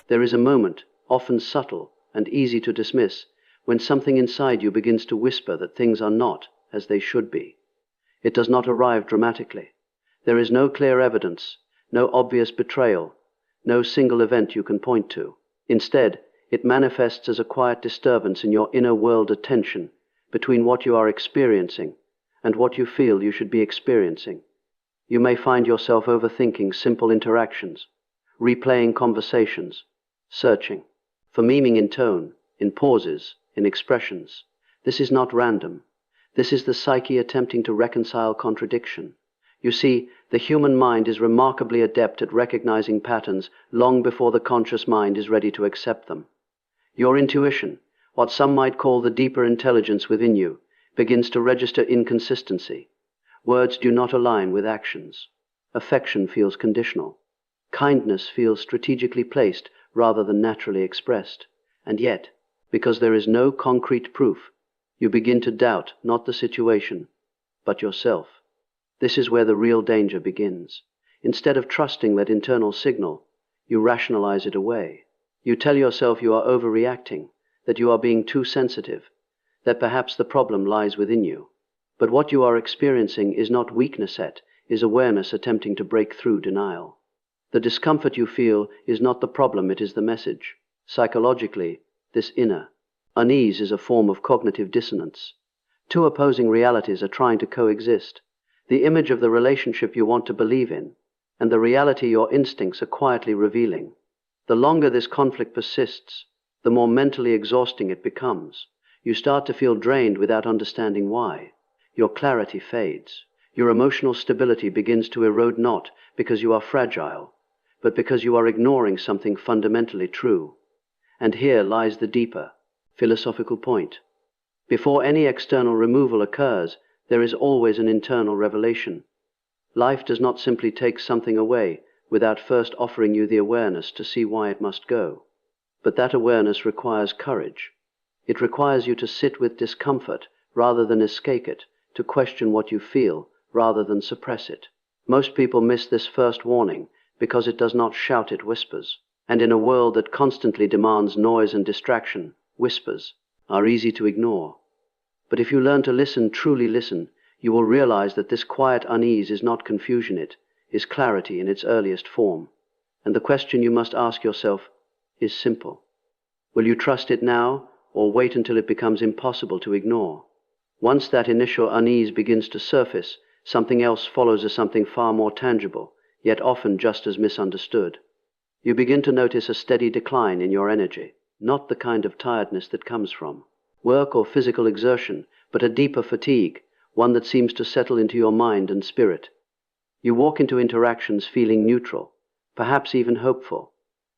There is a moment, often subtle and easy to dismiss, when something inside you begins to whisper that things are not as they should be. It does not arrive dramatically. There is no clear evidence, no obvious betrayal, no single event you can point to. Instead, it manifests as a quiet disturbance in your inner world of tension between what you are experiencing and what you feel you should be experiencing. You may find yourself overthinking simple interactions, replaying conversations, searching for meaning in tone, in pauses, in expressions. This is not random. This is the psyche attempting to reconcile contradiction. You see, the human mind is remarkably adept at recognizing patterns long before the conscious mind is ready to accept them. Your intuition, what some might call the deeper intelligence within you, begins to register inconsistency. Words do not align with actions. Affection feels conditional. Kindness feels strategically placed rather than naturally expressed. And yet, because there is no concrete proof, you begin to doubt not the situation, but yourself. This is where the real danger begins. Instead of trusting that internal signal, you rationalize it away. You tell yourself you are overreacting, that you are being too sensitive, that perhaps the problem lies within you. But what you are experiencing is not weakness, it is awareness attempting to break through denial. The discomfort you feel is not the problem, it is the message. Psychologically, this inner unease is a form of cognitive dissonance. Two opposing realities are trying to coexist. The image of the relationship you want to believe in, and the reality your instincts are quietly revealing. The longer this conflict persists, the more mentally exhausting it becomes. You start to feel drained without understanding why. Your clarity fades. Your emotional stability begins to erode, not because you are fragile, but because you are ignoring something fundamentally true. And here lies the deeper, philosophical point. Before any external removal occurs, there is always an internal revelation. Life does not simply take something away without first offering you the awareness to see why it must go. But that awareness requires courage. It requires you to sit with discomfort rather than escape it, to question what you feel rather than suppress it. Most people miss this first warning because it does not shout, it whispers. And in a world that constantly demands noise and distraction, whispers are easy to ignore. But if you learn to listen, truly listen, you will realize that this quiet unease is not confusion, it is clarity in its earliest form. And the question you must ask yourself is simple. Will you trust it now, or wait until it becomes impossible to ignore? Once that initial unease begins to surface, something else follows as something far more tangible, yet often just as misunderstood. You begin to notice a steady decline in your energy, not the kind of tiredness that comes from work or physical exertion, but a deeper fatigue, one that seems to settle into your mind and spirit. You walk into interactions feeling neutral, perhaps even hopeful,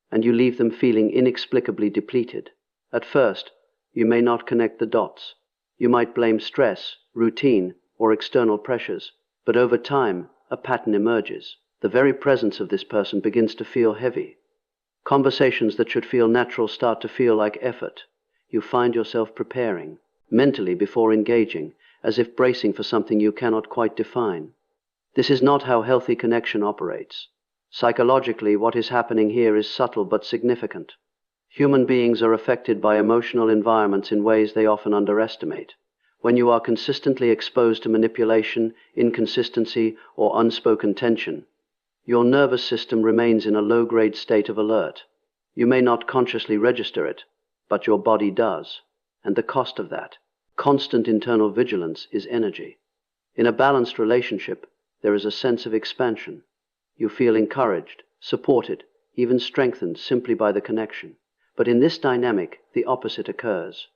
and you leave them feeling inexplicably depleted. At first, you may not connect the dots. You might blame stress, routine, or external pressures, but over time, a pattern emerges. The very presence of this person begins to feel heavy. Conversations that should feel natural start to feel like effort. You find yourself preparing, mentally before engaging, as if bracing for something you cannot quite define. This is not how healthy connection operates. Psychologically, what is happening here is subtle but significant. Human beings are affected by emotional environments in ways they often underestimate. When you are consistently exposed to manipulation, inconsistency, or unspoken tension, your nervous system remains in a low-grade state of alert. You may not consciously register it, but your body does. And the cost of that, constant internal vigilance, is energy. In a balanced relationship, there is a sense of expansion. You feel encouraged, supported, even strengthened simply by the connection. But in this dynamic, the opposite occurs.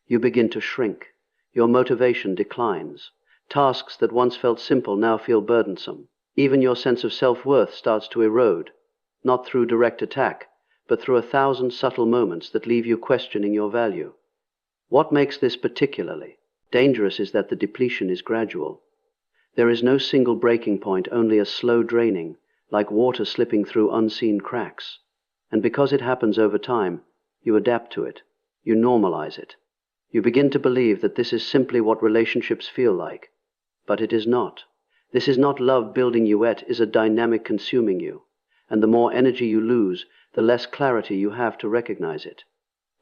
You begin to shrink. Your motivation declines. Tasks that once felt simple now feel burdensome. Even your sense of self-worth starts to erode, not through direct attack, but through 1,000 subtle moments that leave you questioning your value. What makes this particularly dangerous is that the depletion is gradual. There is no single breaking point, only a slow draining, like water slipping through unseen cracks. And because it happens over time, you adapt to it. You normalize it. You begin to believe that this is simply what relationships feel like. But it is not. This is not love building you, it is a dynamic consuming you. And the more energy you lose, the less clarity you have to recognize it.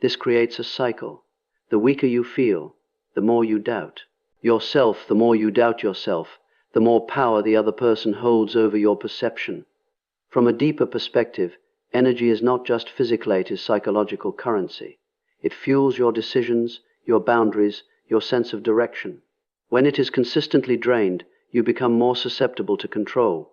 This creates a cycle. The weaker you feel, the more you doubt yourself. The more you doubt yourself, the more power the other person holds over your perception. From a deeper perspective, energy is not just physical, it is psychological currency. It fuels your decisions, your boundaries, your sense of direction. When it is consistently drained, you become more susceptible to control,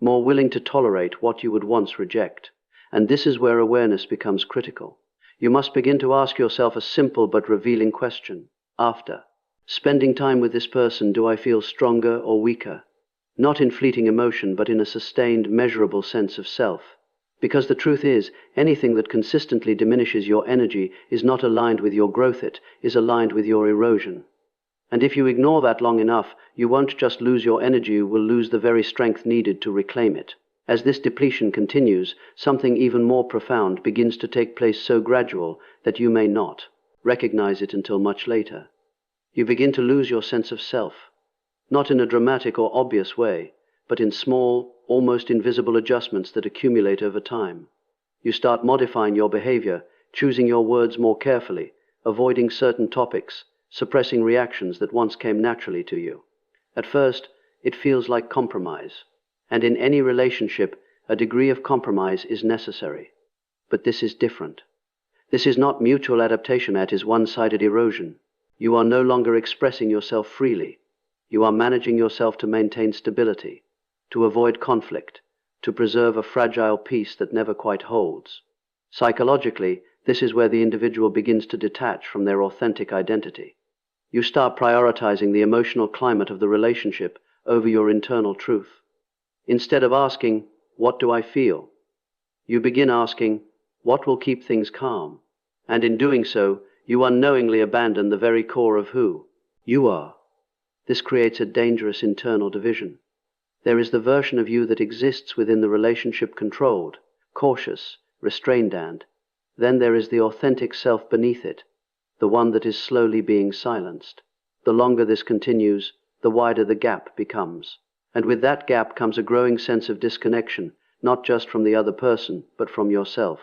more willing to tolerate what you would once reject. And this is where awareness becomes critical. You must begin to ask yourself a simple but revealing question. After spending time with this person, do I feel stronger or weaker? Not in fleeting emotion, but in a sustained, measurable sense of self. Because the truth is, anything that consistently diminishes your energy is not aligned with your growth, it is aligned with your erosion. And if you ignore that long enough, you won't just lose your energy, you will lose the very strength needed to reclaim it. As this depletion continues, something even more profound begins to take place, so gradual that you may not recognize it until much later. You begin to lose your sense of self, not in a dramatic or obvious way, but in small, almost invisible adjustments that accumulate over time. You start modifying your behavior, choosing your words more carefully, avoiding certain topics, suppressing reactions that once came naturally to you. At first, it feels like compromise, and in any relationship, a degree of compromise is necessary. But this is different. This is not mutual adaptation, it is one-sided erosion. You are no longer expressing yourself freely. You are managing yourself to maintain stability, to avoid conflict, to preserve a fragile peace that never quite holds. Psychologically, this is where the individual begins to detach from their authentic identity. You start prioritizing the emotional climate of the relationship over your internal truth. Instead of asking, "What do I feel?" you begin asking, "What will keep things calm?" And in doing so, you unknowingly abandon the very core of who you are. This creates a dangerous internal division. There is the version of you that exists within the relationship, controlled, cautious, restrained, and then there is the authentic self beneath it, the one that is slowly being silenced. The longer this continues, the wider the gap becomes. And with that gap comes a growing sense of disconnection, not just from the other person, but from yourself.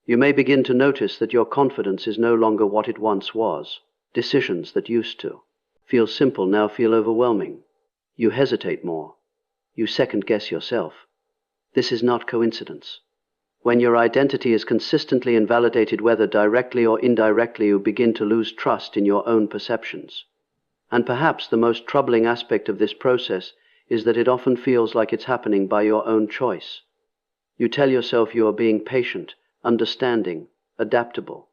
You may begin to notice that your confidence is no longer what it once was. Decisions that used to feel simple now feel overwhelming. You hesitate more. You second-guess yourself. This is not coincidence. When your identity is consistently invalidated, whether directly or indirectly, you begin to lose trust in your own perceptions. And perhaps the most troubling aspect of this process is that it often feels like it's happening by your own choice. You tell yourself you are being patient, understanding, adaptable,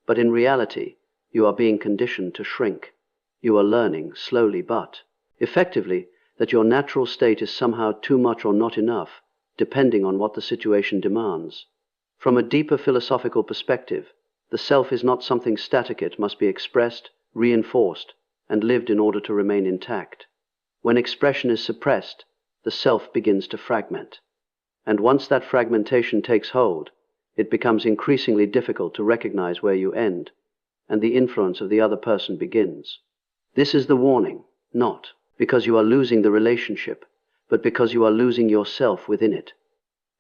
but in reality, you are being conditioned to shrink. You are learning, slowly but effectively, that your natural state is somehow too much or not enough, depending on what the situation demands. From a deeper philosophical perspective, the self is not something static. It must be expressed, reinforced, and lived in order to remain intact. When expression is suppressed, the self begins to fragment. And once that fragmentation takes hold, it becomes increasingly difficult to recognize where you end, and the influence of the other person begins. This is the warning, not because you are losing the relationship, but because you are losing yourself within it.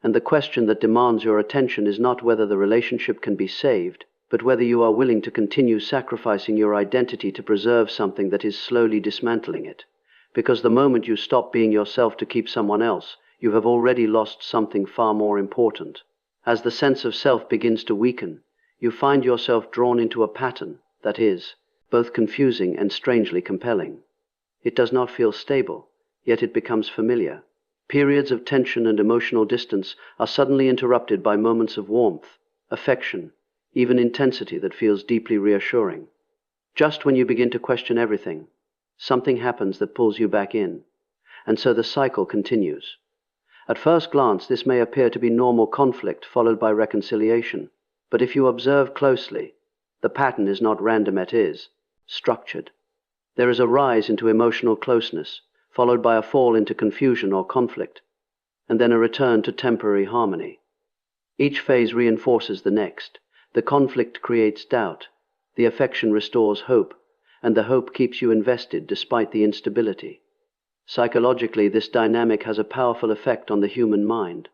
And the question that demands your attention is not whether the relationship can be saved, but whether you are willing to continue sacrificing your identity to preserve something that is slowly dismantling it. Because the moment you stop being yourself to keep someone else, you have already lost something far more important. As the sense of self begins to weaken, you find yourself drawn into a pattern that is both confusing and strangely compelling. It does not feel stable, yet it becomes familiar. Periods of tension and emotional distance are suddenly interrupted by moments of warmth, affection, even intensity that feels deeply reassuring. Just when you begin to question everything, something happens that pulls you back in, and so the cycle continues. At first glance, this may appear to be normal conflict followed by reconciliation, but if you observe closely, the pattern is not random, it is structured. There is a rise into emotional closeness, followed by a fall into confusion or conflict, and then a return to temporary harmony. Each phase reinforces the next. The conflict creates doubt, the affection restores hope, and the hope keeps you invested despite the instability. Psychologically, this dynamic has a powerful effect on the human mind.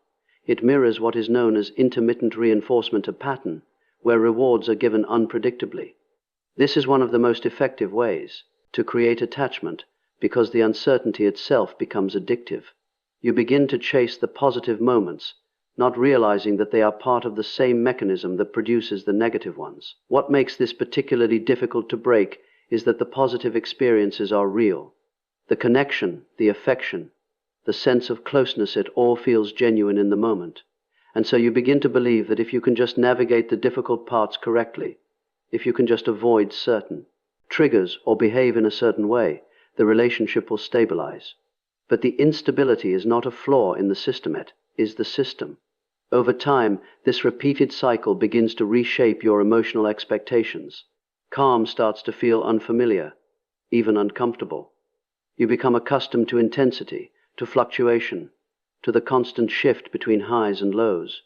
It mirrors what is known as intermittent reinforcement of pattern, where rewards are given unpredictably. This is one of the most effective ways to create attachment because the uncertainty itself becomes addictive. You begin to chase the positive moments, not realizing that they are part of the same mechanism that produces the negative ones. What makes this particularly difficult to break is that the positive experiences are real. The connection, the affection, the sense of closeness, it all feels genuine in the moment. And so you begin to believe that if you can just navigate the difficult parts correctly, if you can just avoid certain triggers or behave in a certain way, the relationship will stabilize. But the instability is not a flaw in the system, it is the system. Over time, this repeated cycle begins to reshape your emotional expectations. Calm starts to feel unfamiliar, even uncomfortable. You become accustomed to intensity, to fluctuation, to the constant shift between highs and lows.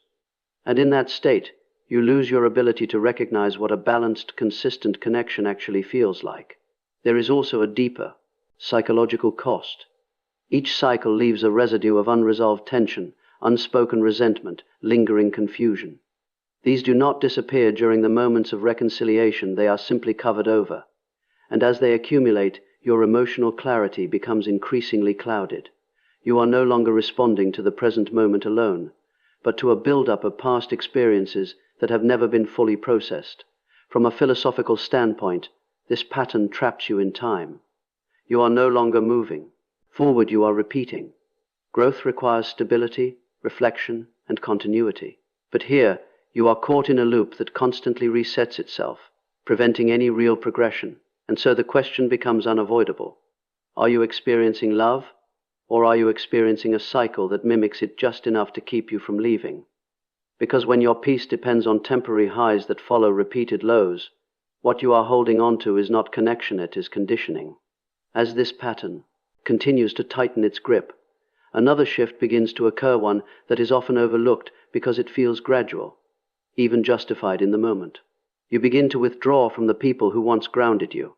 And in that state, you lose your ability to recognize what a balanced, consistent connection actually feels like. There is also a deeper, psychological cost. Each cycle leaves a residue of unresolved tension, unspoken resentment, lingering confusion. These do not disappear during the moments of reconciliation, they are simply covered over. And as they accumulate, your emotional clarity becomes increasingly clouded. You are no longer responding to the present moment alone, but to a build-up of past experiences that have never been fully processed. From a philosophical standpoint, this pattern traps you in time. You are no longer moving. Forward you are repeating. Growth requires stability, reflection, and continuity. But here, you are caught in a loop that constantly resets itself, preventing any real progression. And so the question becomes unavoidable. Are you experiencing love, or are you experiencing a cycle that mimics it just enough to keep you from leaving? Because when your peace depends on temporary highs that follow repeated lows, what you are holding on to is not connection, it is conditioning. As this pattern continues to tighten its grip, another shift begins to occur, one that is often overlooked because it feels gradual, even justified in the moment. You begin to withdraw from the people who once grounded you,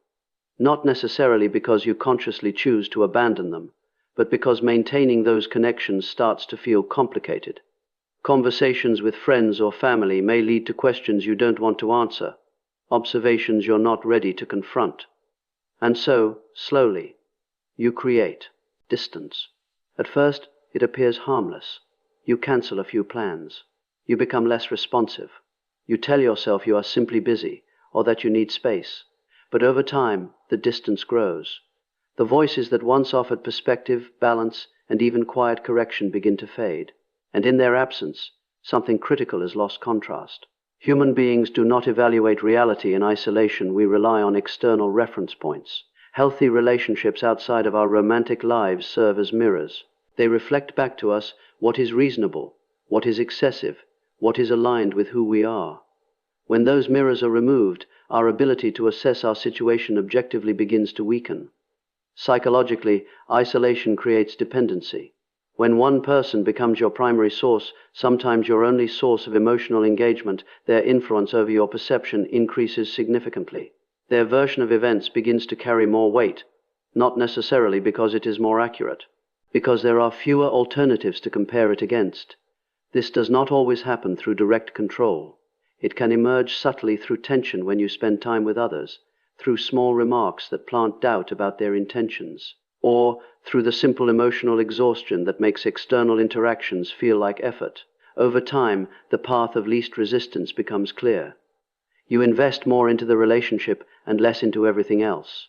not necessarily because you consciously choose to abandon them, but because maintaining those connections starts to feel complicated. Conversations with friends or family may lead to questions you don't want to answer, observations you're not ready to confront. And so, slowly, you create distance. At first, it appears harmless. You cancel a few plans. You become less responsive. You tell yourself you are simply busy, or that you need space. But over time, the distance grows. The voices that once offered perspective, balance, and even quiet correction begin to fade. And in their absence, something critical is lost: contrast. Human beings do not evaluate reality in isolation. We rely on external reference points. Healthy relationships outside of our romantic lives serve as mirrors. They reflect back to us what is reasonable, what is excessive, what is aligned with who we are. When those mirrors are removed, our ability to assess our situation objectively begins to weaken. Psychologically, isolation creates dependency. When one person becomes your primary source, sometimes your only source of emotional engagement, their influence over your perception increases significantly. Their version of events begins to carry more weight, not necessarily because it is more accurate, because there are fewer alternatives to compare it against. This does not always happen through direct control. It can emerge subtly through tension when you spend time with others, through small remarks that plant doubt about their intentions, or through the simple emotional exhaustion that makes external interactions feel like effort. Over time, the path of least resistance becomes clear. You invest more into the relationship and less into everything else.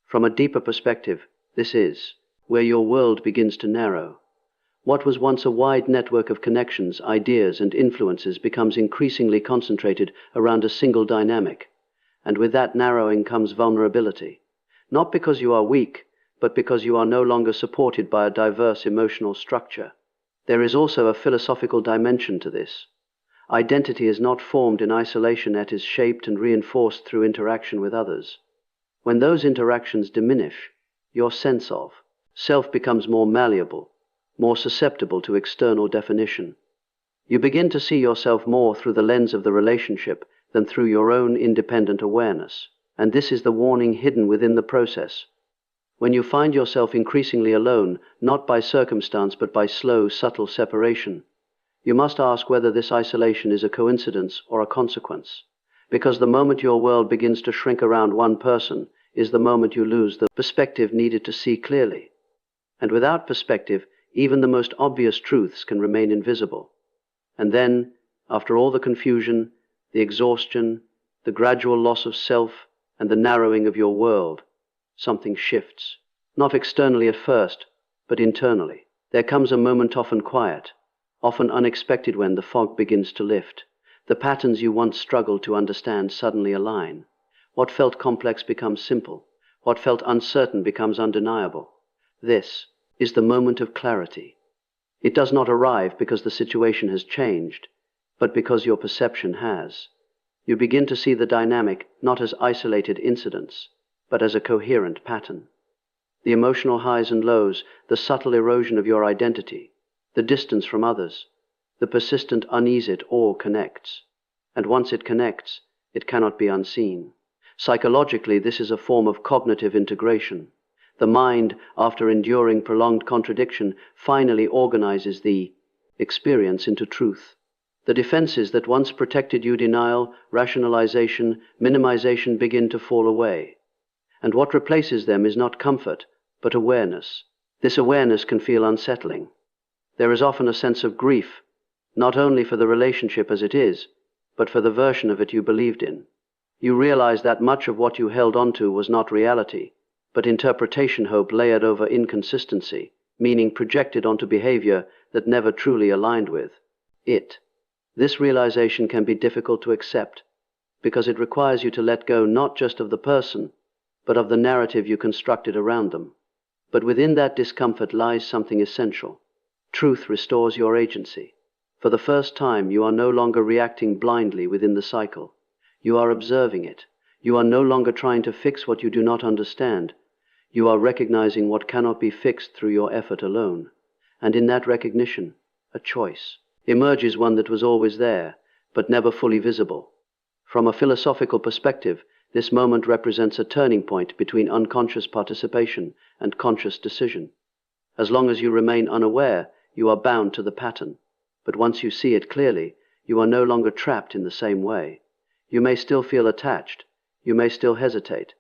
From a deeper perspective, this is where your world begins to narrow. What was once a wide network of connections, ideas, and influences becomes increasingly concentrated around a single dynamic. And with that narrowing comes vulnerability. Not because you are weak, but because you are no longer supported by a diverse emotional structure. There is also a philosophical dimension to this. Identity is not formed in isolation, it is shaped and reinforced through interaction with others. When those interactions diminish, your sense of self becomes more malleable, more susceptible to external definition. You begin to see yourself more through the lens of the relationship than through your own independent awareness. And this is the warning hidden within the process. When you find yourself increasingly alone, not by circumstance but by slow, subtle separation, You must ask whether this isolation is a coincidence or a consequence, because the moment your world begins to shrink around one person is the moment you lose the perspective needed to see clearly. And without perspective, even the most obvious truths can remain invisible. And then, after all the confusion, the exhaustion, the gradual loss of self, and the narrowing of your world, something shifts. Not externally at first, but internally. There comes a moment often quiet, often unexpected, when the fog begins to lift. The patterns you once struggled to understand suddenly align. What felt complex becomes simple. What felt uncertain becomes undeniable. This is the moment of clarity. It does not arrive because the situation has changed, but because your perception has. You begin to see the dynamic not as isolated incidents, but as a coherent pattern. The emotional highs and lows, the subtle erosion of your identity, the distance from others, the persistent unease, it all connects. And once it connects, it cannot be unseen. Psychologically, this is a form of cognitive integration. The mind, after enduring prolonged contradiction, finally organizes the experience into truth. The defenses that once protected you, denial, rationalization, minimization, begin to fall away. And what replaces them is not comfort, but awareness. This awareness can feel unsettling. There is often a sense of grief, not only for the relationship as it is, but for the version of it you believed in. You realize that much of what you held onto was not reality, but interpretation, hope layered over inconsistency, meaning projected onto behavior that never truly aligned with it. This realization can be difficult to accept, because it requires you to let go not just of the person, but of the narrative you constructed around them. But within that discomfort lies something essential. Truth restores your agency. For the first time, you are no longer reacting blindly within the cycle. You are observing it. You are no longer trying to fix what you do not understand. You are recognizing what cannot be fixed through your effort alone. And in that recognition, a choice emerges, one that was always there, but never fully visible. From a philosophical perspective, this moment represents a turning point between unconscious participation and conscious decision. As long as you remain unaware, you are bound to the pattern. But once you see it clearly, you are no longer trapped in the same way. You may still feel attached, you may still hesitate,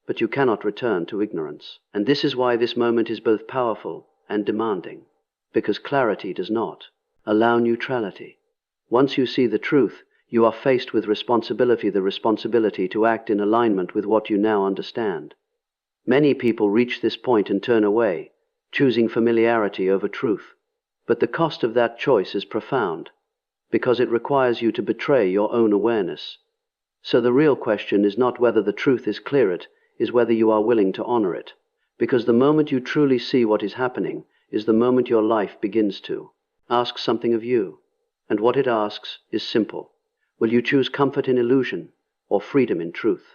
but you cannot return to ignorance. And this is why this moment is both powerful and demanding, because clarity does not allow neutrality. Once you see the truth, you are faced with responsibility, the responsibility to act in alignment with what you now understand. Many people reach this point and turn away, choosing familiarity over truth. But the cost of that choice is profound, because it requires you to betray your own awareness. So the real question is not whether the truth is clear, it is whether you are willing to honor it. Because the moment you truly see what is happening is the moment your life begins to ask something of you. And what it asks is simple. Will you choose comfort in illusion or freedom in truth?